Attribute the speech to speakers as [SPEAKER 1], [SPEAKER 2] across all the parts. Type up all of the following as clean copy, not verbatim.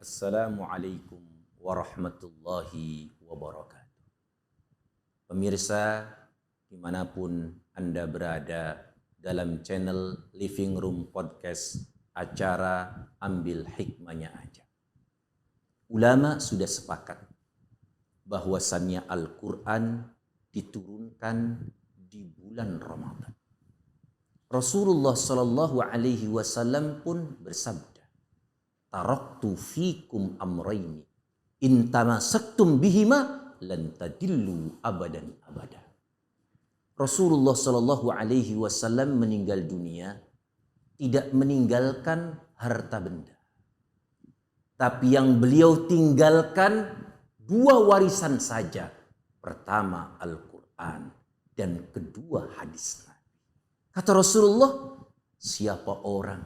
[SPEAKER 1] Assalamualaikum warahmatullahi wabarakatuh. Pemirsa, dimanapun Anda berada dalam channel Living Room Podcast, acara Ambil Hikmahnya Aja. Ulama sudah sepakat bahwasannya Al-Quran diturunkan di bulan Ramadan. Rasulullah Shallallahu Alaihi Wasallam pun bersabda, taraktu fikum amraini in tamasaktum bihima lan tadillu abadan abada. Rasulullah Shallallahu Alaihi Wasallam meninggal dunia tidak meninggalkan harta benda, tapi yang beliau tinggalkan dua warisan saja. Pertama Al-Quran dan kedua hadis Nabi. Kata Rasulullah, siapa orang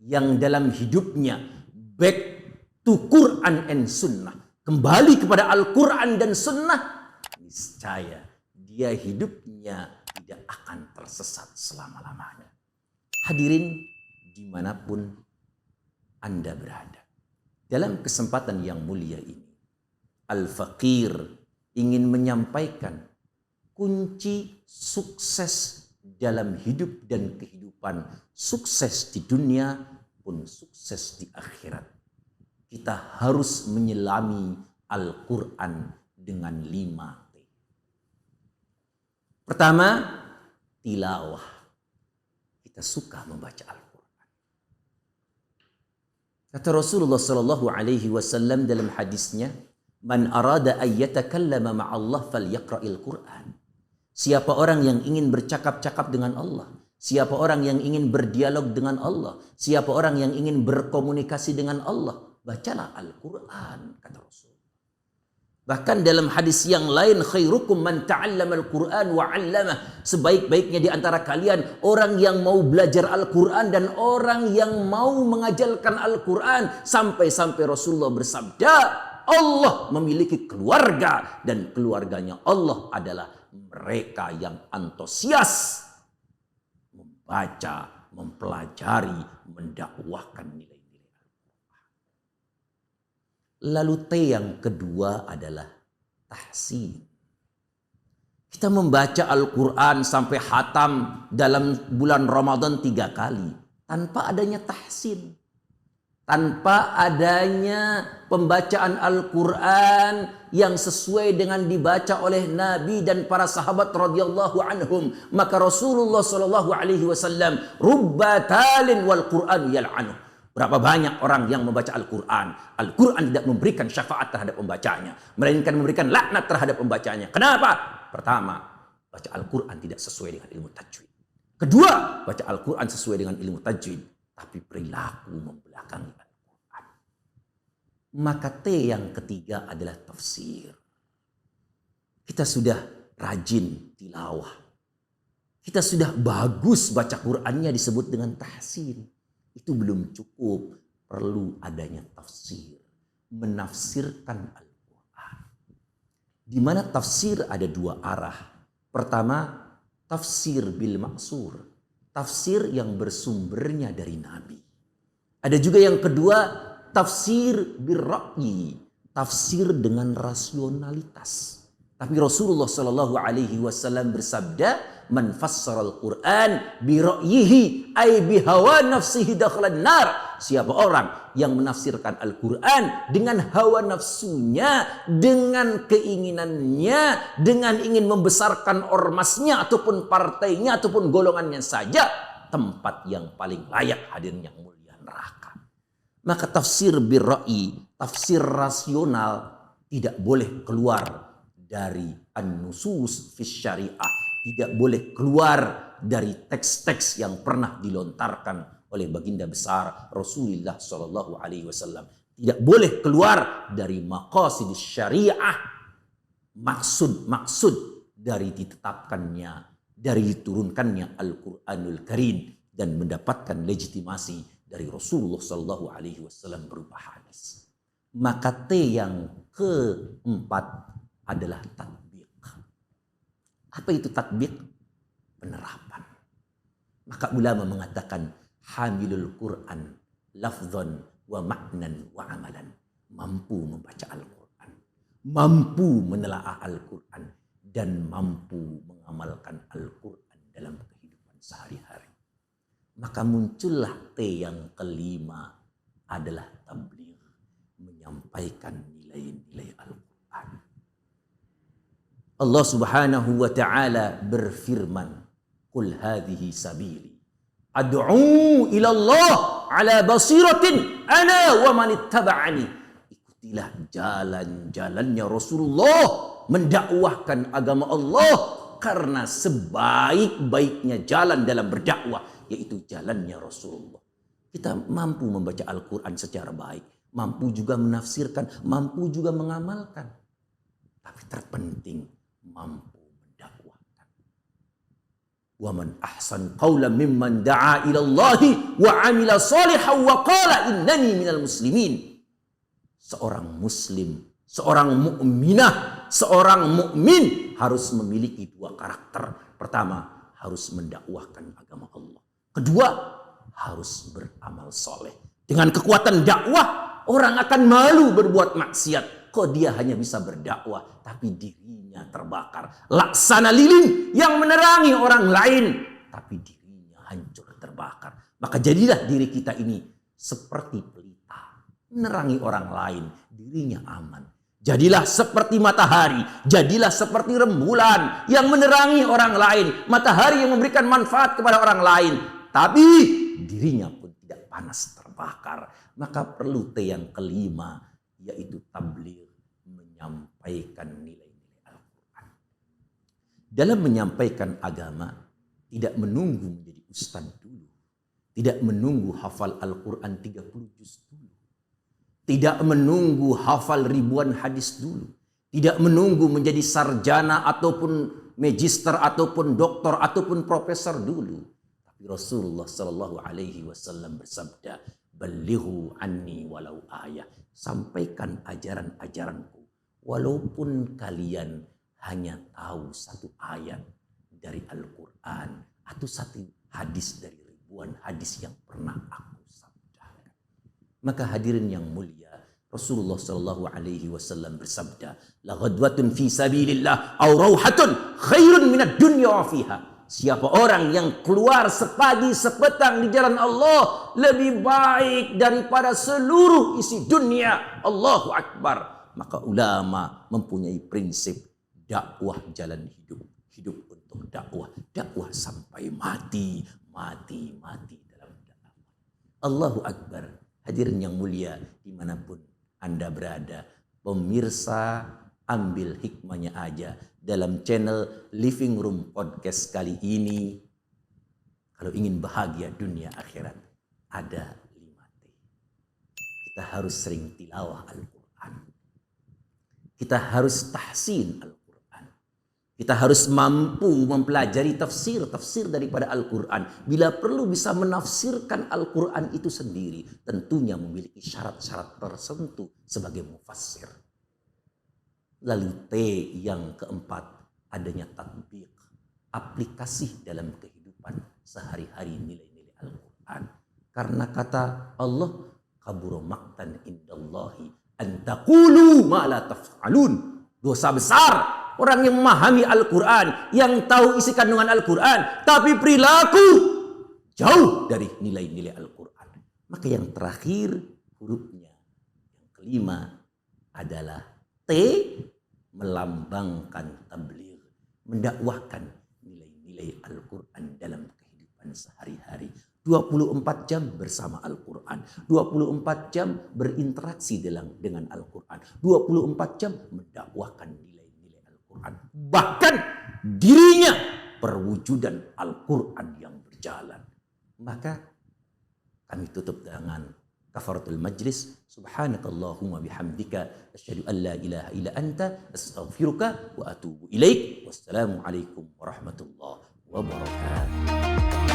[SPEAKER 1] yang dalam hidupnya back to Quran and Sunnah, kembali kepada Al-Quran dan Sunnah, niscaya dia hidupnya tidak akan tersesat selama-lamanya. Hadirin dimanapun Anda berada, dalam kesempatan yang mulia ini, Al-Faqir ingin menyampaikan kunci sukses dalam hidup dan kehidupan, sukses di dunia pun sukses di akhirat. Kita harus menyelami Al-Quran dengan 5 T. Pertama, tilawah. Kita suka membaca Al-Quran. Kata Rasulullah Sallallahu Alaihi Wasallam dalam hadisnya, man arada ayyatakallama ma'allah falyaqra'il Quran. Siapa orang yang ingin bercakap-cakap dengan Allah, siapa orang yang ingin berdialog dengan Allah, siapa orang yang ingin berkomunikasi dengan Allah, bacalah Al-Quran, kata Rasul. Bahkan dalam hadis yang lain, khairukum man ta'allama al-Quran wa 'allamah. Sebaik-baiknya di antara kalian orang yang mau belajar Al-Quran dan orang yang mau mengajarkan Al-Quran. Sampai-sampai Rasulullah bersabda, Allah memiliki keluarga dan keluarganya Allah adalah mereka yang antusias membaca, mempelajari, mendakwahkan nilai-nilai Al-Quran. Lalu T yang kedua adalah tahsin. Kita membaca Al-Quran sampai khatam dalam bulan Ramadan 3 kali tanpa adanya tahsin. Tanpa adanya pembacaan Al-Quran yang sesuai dengan dibaca oleh Nabi dan para sahabat radhiyallahu anhum, maka Rasulullah sallallahu alaihi wasallam rubba talin wal Quran yal'anu. Berapa banyak orang yang membaca Al-Quran, Al-Quran tidak memberikan syafaat terhadap pembacanya, melainkan memberikan laknat terhadap pembacanya. Kenapa? Pertama, baca Al-Quran tidak sesuai dengan ilmu tajwid. Kedua, baca Al-Quran sesuai dengan ilmu tajwid, tapi perilaku membelakangi Al-Quran. Maka T yang ketiga adalah tafsir. Kita sudah rajin tilawah. Kita sudah bagus baca Qurannya disebut dengan tahsin. Itu belum cukup. Perlu adanya tafsir. Menafsirkan Al-Quran. Di mana tafsir ada 2 arah. Pertama, tafsir bil maksur. Tafsir yang bersumbernya dari Nabi. Ada juga yang kedua, tafsir birra'yi, tafsir dengan rasionalitas. Tapi Rasulullah Shallallahu Alaihi Wasallam bersabda, man fassara al-Quran birra'yihi ay bihawa nafsihi dakhalan nar. Siapa orang yang menafsirkan Al-Quran dengan hawa nafsunya, dengan keinginannya, dengan ingin membesarkan ormasnya ataupun partainya ataupun golongannya saja, tempat yang paling layak hadirnya yang mulia neraka. Maka tafsir birra'yi, tafsir rasional tidak boleh keluar dari an-nusus fis syariah, tidak boleh keluar dari teks-teks yang pernah dilontarkan oleh baginda besar Rasulullah Shallallahu Alaihi Wasallam. Tidak boleh keluar dari maqasid syariah, maksud-maksud dari ditetapkannya, dari diturunkannya Al-Quranul Karim dan mendapatkan legitimasi dari Rasulullah Shallallahu Alaihi Wasallam berupa hadis. Maka T yang keempat adalah tatbiq. Apa itu tatbiq? Penerapan. Maka ulama mengatakan hamilul Quran lafzan wa ma'nan wa amalan. mampu membaca Al-Quran, mampu menelaah Al-Quran, dan mampu mengamalkan Al-Quran dalam kehidupan sehari-hari. Maka muncullah T yang kelima adalah tabligh, menyampaikan nilai-nilai Al-Quran. Allah Subhanahu wa taala berfirman, "Qul hadhihi sabili ad'u ila Allah ala basiratin ana wa man ittaba'ani." Ikutilah jalan-jalannya Rasulullah mendakwahkan agama Allah, karena sebaik-baiknya jalan dalam berdakwah yaitu jalannya Rasulullah. Kita mampu membaca Al-Quran secara baik, mampu juga menafsirkan, mampu juga mengamalkan. Tapi terpenting mampu mendakwahkan. Wa man ahsan qawlan mimman da'a ila Allahi wa 'amila shalihan wa qala innani minal muslimin. Seorang muslim, seorang mukminah, seorang mukmin harus memiliki dua karakter. Pertama, harus mendakwahkan agama Allah. Kedua, harus beramal soleh. Dengan kekuatan dakwah, orang akan malu berbuat maksiat. Kok dia hanya bisa berdakwah, tapi dirinya terbakar. Laksana lilin yang menerangi orang lain, tapi dirinya hancur terbakar. Maka jadilah diri kita ini seperti pelita, menerangi orang lain, dirinya aman. Jadilah seperti matahari, jadilah seperti rembulan yang menerangi orang lain. Matahari yang memberikan manfaat kepada orang lain, tapi dirinya pun tidak panas terbakar. Maka perlu T yang kelima, yaitu tabligh, menyampaikan nilai-nilai Al-Quran. Dalam menyampaikan agama, tidak menunggu menjadi ustadz dulu. Tidak menunggu hafal Al-Quran 30 juz dulu. Tidak menunggu hafal ribuan hadis dulu. Tidak menunggu menjadi sarjana ataupun magister ataupun doktor ataupun profesor dulu. Tapi Rasulullah Shallallahu Alaihi Wasallam bersabda, "Ballighu anni walau ayah." Sampaikan ajaran-ajaranku, walaupun kalian hanya tahu satu ayat dari Al-Quran atau satu hadis dari ribuan hadis yang pernah aku sabdakan. Maka hadirin yang mulia, Rasulullah Shallallahu Alaihi Wasallam bersabda, "La ghadwatun fi sabilillah aw rauhatun khairun minad dunya wa fiha." Siapa orang yang keluar sepagi sepetang di jalan Allah lebih baik daripada seluruh isi dunia. Allahu Akbar. Maka ulama mempunyai prinsip dakwah jalan hidup. Hidup untuk dakwah. Dakwah sampai mati. Mati dalam dakwah. Allahu Akbar. Hadirin yang mulia dimanapun Anda berada. Pemirsa, ambil hikmahnya aja. Dalam channel Living Room Podcast kali ini, kalau ingin bahagia dunia akhirat, ada 5T. Kita harus sering tilawah Al-Quran. Kita harus tahsin Al-Quran. Kita harus mampu mempelajari tafsir daripada Al-Quran. Bila perlu bisa menafsirkan Al-Quran itu sendiri. Tentunya memiliki syarat-syarat tertentu sebagai mufassir. Lalu T yang keempat, adanya tatbiq, aplikasi dalam kehidupan sehari-hari nilai-nilai Al-Quran. Karena kata Allah, kabura maqtan indallahi an taqulu ma la taf'alun. Dosa besar orang yang memahami Al-Quran, yang tahu isi kandungan Al-Quran, tapi perilaku jauh dari nilai-nilai Al-Quran. Maka yang terakhir hurufnya, yang kelima adalah T, melambangkan tabligh, mendakwahkan nilai-nilai Al-Quran dalam kehidupan sehari-hari. 24 jam bersama Al-Quran, 24 jam berinteraksi dengan Al-Quran, 24 jam mendakwahkan nilai-nilai Al-Quran. Bahkan dirinya perwujudan Al-Quran yang berjalan. Maka kami tutup dengan kafaratul majlis. Subhanakallahumma bihamdika asyhadu an la ilaha illa anta astaghfiruka wa atubu ilaik. Wassalamu alaikum warahmatullahi wabarakatuh.